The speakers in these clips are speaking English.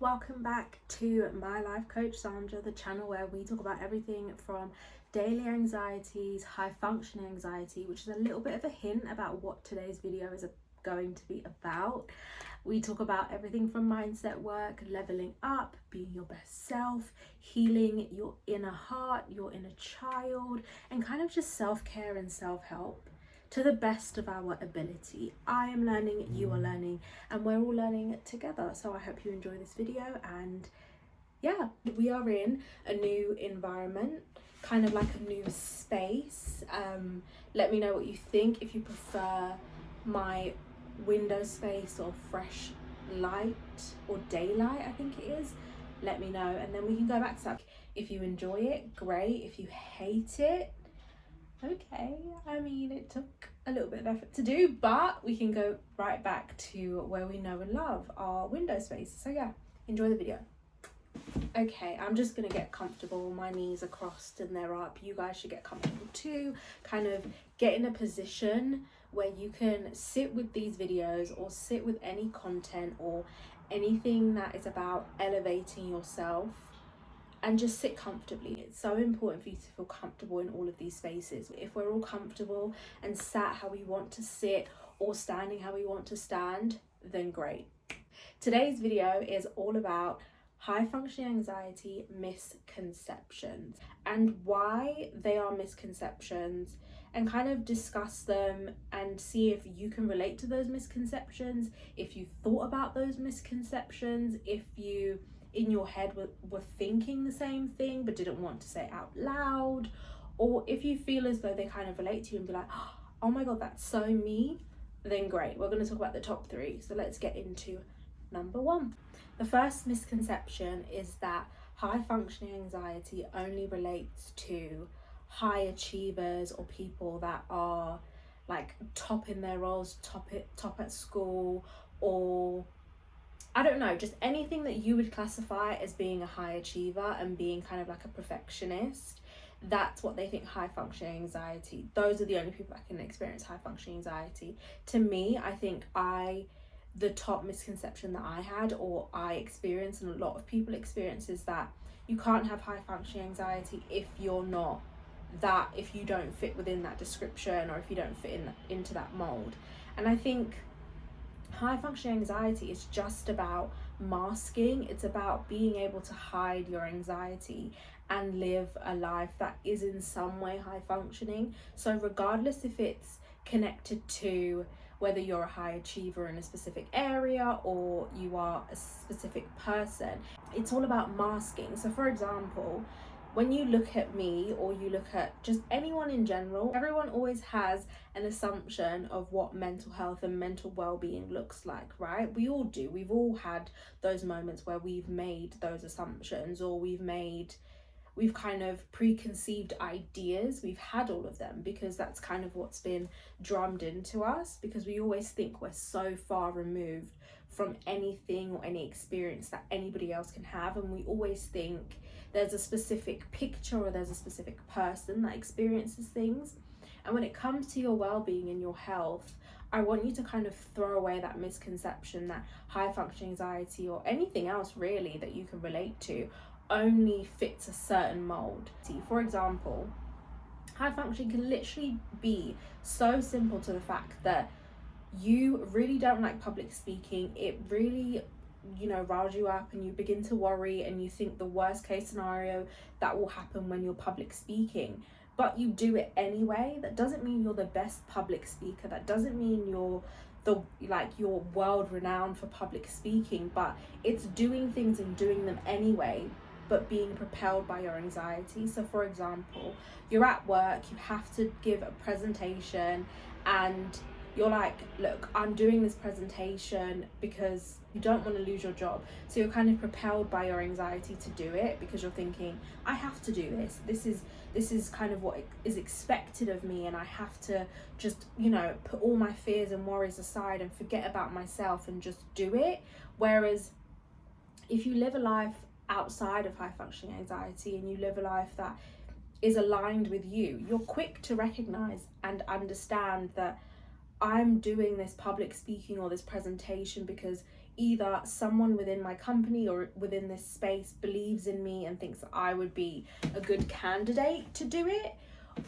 Welcome back to My Life Coach Sandra, the channel where we talk about everything from daily anxieties, high functioning anxiety, which is a little bit of a hint about what today's video is going to be about. We talk about everything from mindset work, leveling up, being your best self, healing your inner heart, your inner child, and kind of just self-care and self-help to the best of our ability. I am learning, you are learning, and we're all learning together. So I hope you enjoy this video. And yeah, we are in a new environment, kind of like a new space. Let me know what you think, if you prefer my window space or fresh light or daylight, I think it is. Let me know, and then we can go back to that. If you enjoy it, great. If you hate it, okay, I mean, it took a little bit of effort to do, but we can go right back to where we know and love, our window space. So yeah, enjoy the video. Okay, I'm just gonna get comfortable. My knees are crossed and they're up. You guys should get comfortable too. Kind of get in a position where you can sit with these videos or sit with any content or anything that is about elevating yourself, and just sit comfortably. It's so important for you to feel comfortable in all of these spaces. If we're all comfortable and sat how we want to sit or standing how we want to stand, then great. Today's video is all about high functioning anxiety misconceptions and why they are misconceptions, and kind of discuss them and see if you can relate to those misconceptions, if you thought about those misconceptions, if you in your head were thinking the same thing but didn't want to say it out loud, or if you feel as though they kind of relate to you and be like, oh my god, that's so me, then great. We're going to talk about the top 3. So let's get into number 1. The first misconception is that high functioning anxiety only relates to high achievers or people that are like top in their roles, top at school, or I don't know, just anything that you would classify as being a high achiever and being kind of like a perfectionist. That's what they think high functioning anxiety. Those are the only people that can experience high functioning anxiety. To me, I think the top misconception that I had, or I experienced, and a lot of people experience, is that you can't have high functioning anxiety if you're not that, if you don't fit within that description, or if you don't fit into that mold. And I think high functioning anxiety is just about masking. It's about being able to hide your anxiety and live a life that is in some way high functioning. So regardless if it's connected to whether you're a high achiever in a specific area or you are a specific person, it's all about masking. So for example, when you look at me, or you look at just anyone in general, everyone always has an assumption of what mental health and mental well-being looks like, right? We all do. We've all had those moments where we've made those assumptions, or we've kind of preconceived ideas. We've had all of them because that's kind of what's been drummed into us, because we always think we're so far removed from anything or any experience that anybody else can have, and we always think there's a specific picture or there's a specific person that experiences things. And when it comes to your well-being and your health, I want you to kind of throw away that misconception that high functioning anxiety, or anything else really that you can relate to, only fits a certain mold. For example, high functioning can literally be so simple to the fact that you really don't like public speaking. It really, riles you up, and you begin to worry, and you think the worst case scenario that will happen when you're public speaking, but you do it anyway. That doesn't mean you're the best public speaker. That doesn't mean you're world renowned for public speaking, but it's doing things and doing them anyway, but being propelled by your anxiety. So for example, you're at work, you have to give a presentation, and you're like, look, I'm doing this presentation because you don't want to lose your job. So you're kind of propelled by your anxiety to do it, because you're thinking, I have to do this. This is kind of what is expected of me, and I have to just, put all my fears and worries aside and forget about myself and just do it. Whereas if you live a life outside of high functioning anxiety, and you live a life that is aligned with you, you're quick to recognize and understand that I'm doing this public speaking or this presentation because either someone within my company or within this space believes in me and thinks that I would be a good candidate to do it,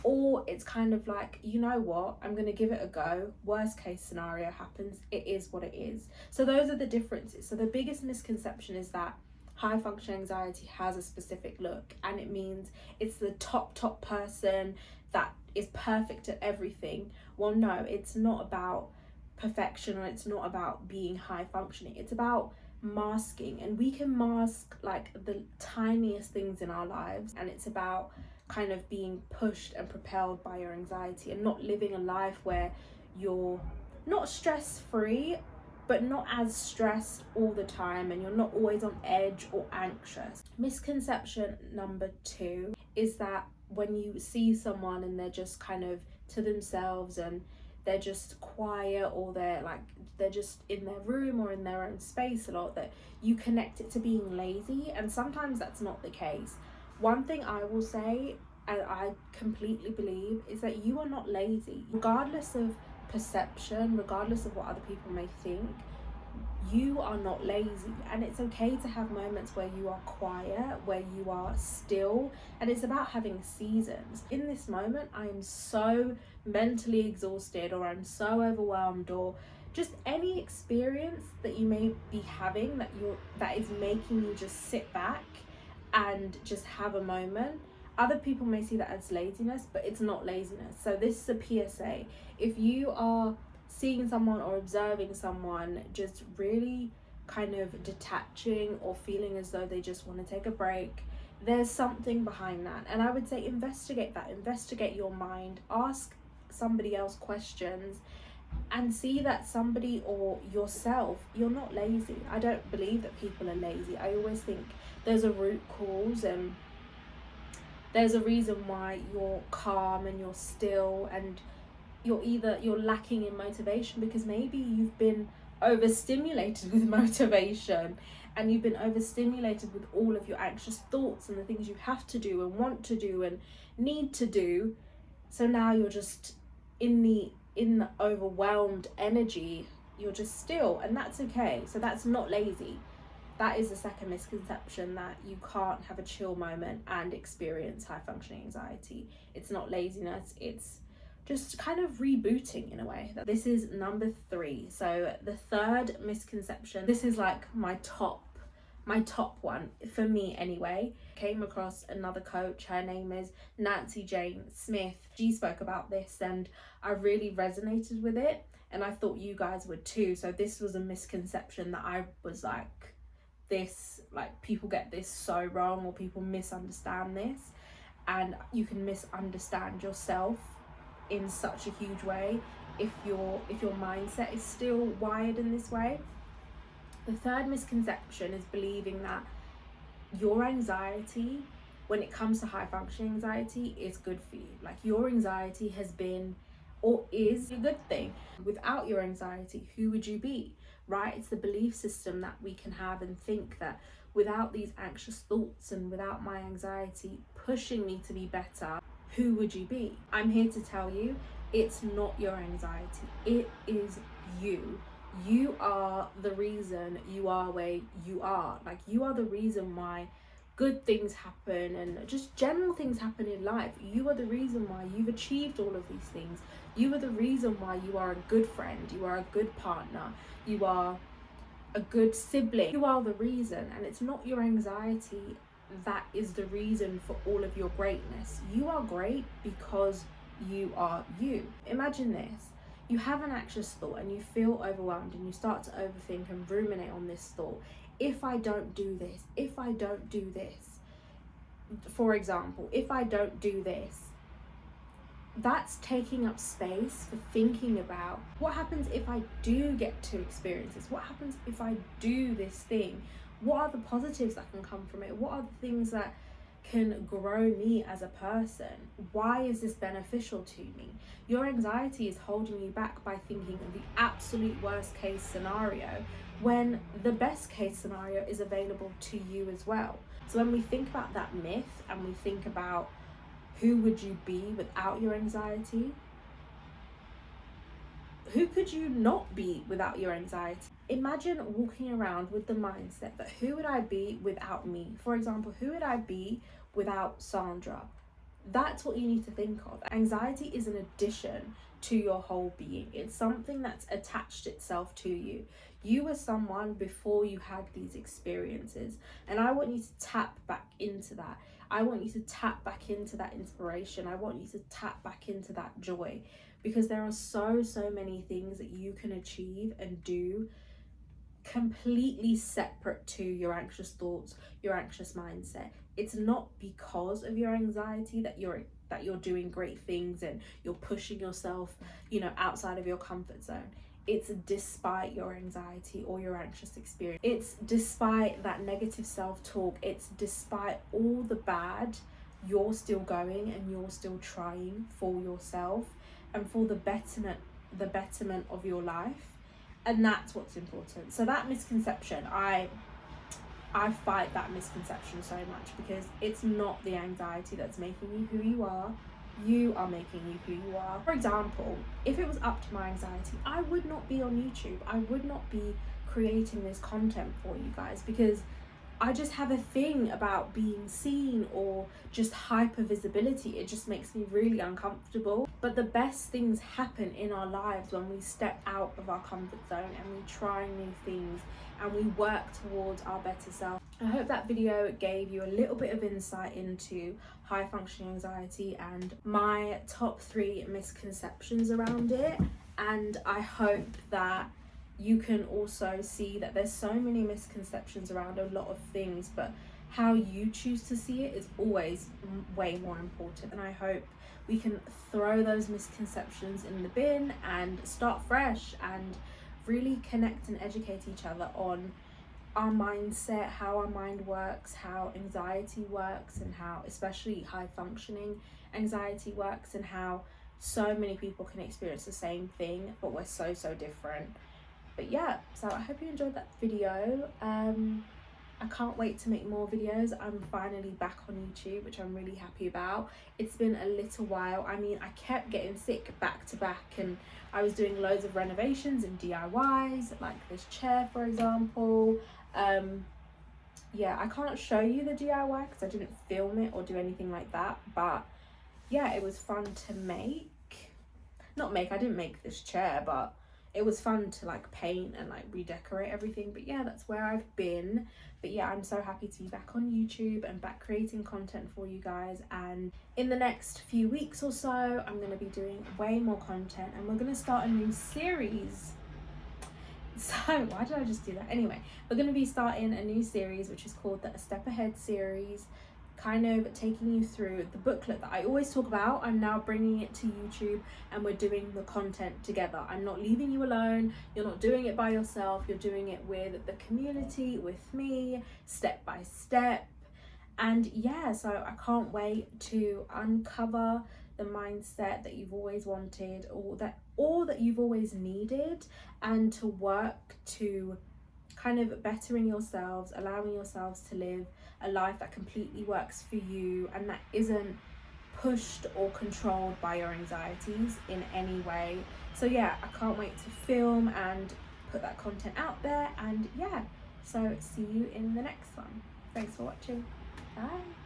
or it's kind of like, you know what, I'm going to give it a go. Worst case scenario happens, it is what it is. So those are the differences. So the biggest misconception is that high functioning anxiety has a specific look, and it means it's the top person that is perfect at everything. Well, no, it's not about perfection, or it's not about being high functioning. It's about masking, and we can mask like the tiniest things in our lives, and it's about kind of being pushed and propelled by your anxiety and not living a life where you're not stress-free but not as stressed all the time, and you're not always on edge or anxious. Misconception number 2 is that when you see someone and they're just kind of to themselves and they're just quiet, or they're just in their room or in their own space a lot, that you connect it to being lazy, and sometimes that's not the case. One thing I will say, and I completely believe, is that you are not lazy. Regardless of perception, regardless of what other people may think, you are not lazy, and it's okay to have moments where you are quiet, where you are still, and it's about having seasons. In this moment, I am so mentally exhausted, or I'm so overwhelmed, or just any experience that you may be having that is making you just sit back and just have a moment. Other people may see that as laziness, but it's not laziness. So this is a PSA. If you are seeing someone or observing someone just really kind of detaching or feeling as though they just want to take a break, there's something behind that. And I would say investigate that, investigate your mind, ask somebody else questions, and see that somebody or yourself, you're not lazy. I don't believe that people are lazy. I always think there's a root cause, and there's a reason why you're calm and you're still, and you're lacking in motivation because maybe you've been overstimulated with motivation, and you've been overstimulated with all of your anxious thoughts and the things you have to do and want to do and need to do. So now you're just in the overwhelmed energy, you're just still, and that's okay. So that's not lazy. That is the second misconception, that you can't have a chill moment and experience high functioning anxiety. It's not laziness, it's just kind of rebooting in a way. This is number 3. So the third misconception, this is like my top one for me anyway. Came across another coach, her name is Nancy Jane Smith. She spoke about this and I really resonated with it, and I thought you guys would too. So this was a misconception that I was like, people get this so wrong, or people misunderstand this, and you can misunderstand yourself in such a huge way if your mindset is still wired in this way. The third misconception is believing that your anxiety, when it comes to high functioning anxiety, is good for you. Like your anxiety has been or is a good thing. Without your anxiety, who would you be? Right? It's the belief system that we can have and think that without these anxious thoughts and without my anxiety pushing me to be better, who would you be? I'm here to tell you, it's not your anxiety, it is you. You are the reason you are where you are. Like you are the reason why good things happen and just general things happen in life. You are the reason why you've achieved all of these things. You are the reason why you are a good friend, you are a good partner, you are a good sibling. You are the reason, and it's not your anxiety that is the reason for all of your greatness. You are great because you are you. Imagine this. You have an anxious thought and you feel overwhelmed and you start to overthink and ruminate on this thought. If I don't do this, if I don't do this, for example, if I don't do this, that's taking up space for thinking about what happens if I do get to experience this? What happens if I do this thing? What are the positives that can come from it? What are the things that can grow me as a person? Why is this beneficial to me? Your anxiety is holding you back by thinking of the absolute worst case scenario when the best case scenario is available to you as well. So when we think about that myth and we think about who would you be without your anxiety, who could you not be without your anxiety? imagine walking around with the mindset that who would I be without me? For example, who would I be without Sandra? That's what you need to think of. Anxiety is an addition to your whole being. It's something that's attached itself to you. You were someone before you had these experiences, and I want you to tap back into that. I want you to tap back into that inspiration. I want you to tap back into that joy, because there are so many things that you can achieve and do completely separate to your anxious thoughts, your anxious mindset. It's not because of your anxiety that you're doing great things and you're pushing yourself, outside of your comfort zone. It's despite your anxiety or your anxious experience. It's despite that negative self-talk. It's despite all the bad, you're still going and you're still trying for yourself and for the betterment of your life. And that's what's important. So that misconception, I fight that misconception so much, because it's not the anxiety that's making you who you are. You are making you who you are. For example, if it was up to my anxiety, I would not be on YouTube. I would not be creating this content for you guys, because I just have a thing about being seen or just hyper visibility. It just makes me really uncomfortable. But the best things happen in our lives when we step out of our comfort zone and we try new things and we work towards our better self. I hope that video gave you a little bit of insight into high functioning anxiety and my top 3 misconceptions around it. And I hope that you can also see that there's so many misconceptions around a lot of things, but how you choose to see it is always way more important. And I hope we can throw those misconceptions in the bin and start fresh and really connect and educate each other on our mindset, how our mind works, how anxiety works, and how especially high functioning anxiety works, and how so many people can experience the same thing, but we're so different. But yeah, so I hope you enjoyed that video. I can't wait to make more videos. I'm finally back on YouTube, which I'm really happy about. It's been a little while. I mean, I kept getting sick back to back, and I was doing loads of renovations and DIYs, like this chair, for example. Yeah, I can't show you the DIY because I didn't film it or do anything like that. But yeah, it was fun to make. I didn't make this chair, but it was fun to like paint and like redecorate everything. But yeah, that's where I've been. But yeah, I'm so happy to be back on YouTube and back creating content for you guys. And in the next few weeks or so, I'm going to be doing way more content, and we're going to start a new series. So why did I just do that? Anyway, we're going to be starting a new series, which is called the A Step Ahead series, kind of taking you through the booklet that I always talk about. I'm now bringing it to YouTube, and we're doing the content together. I'm not leaving you alone. You're not doing it by yourself. You're doing it with the community, with me, step by step. And yeah, so I can't wait to uncover the mindset that you've always wanted, or that you've always needed, and to work to kind of bettering yourselves, allowing yourselves to live a life that completely works for you and that isn't pushed or controlled by your anxieties in any way. So yeah, I can't wait to film and put that content out there. And yeah, so see you in the next one. Thanks for watching. Bye.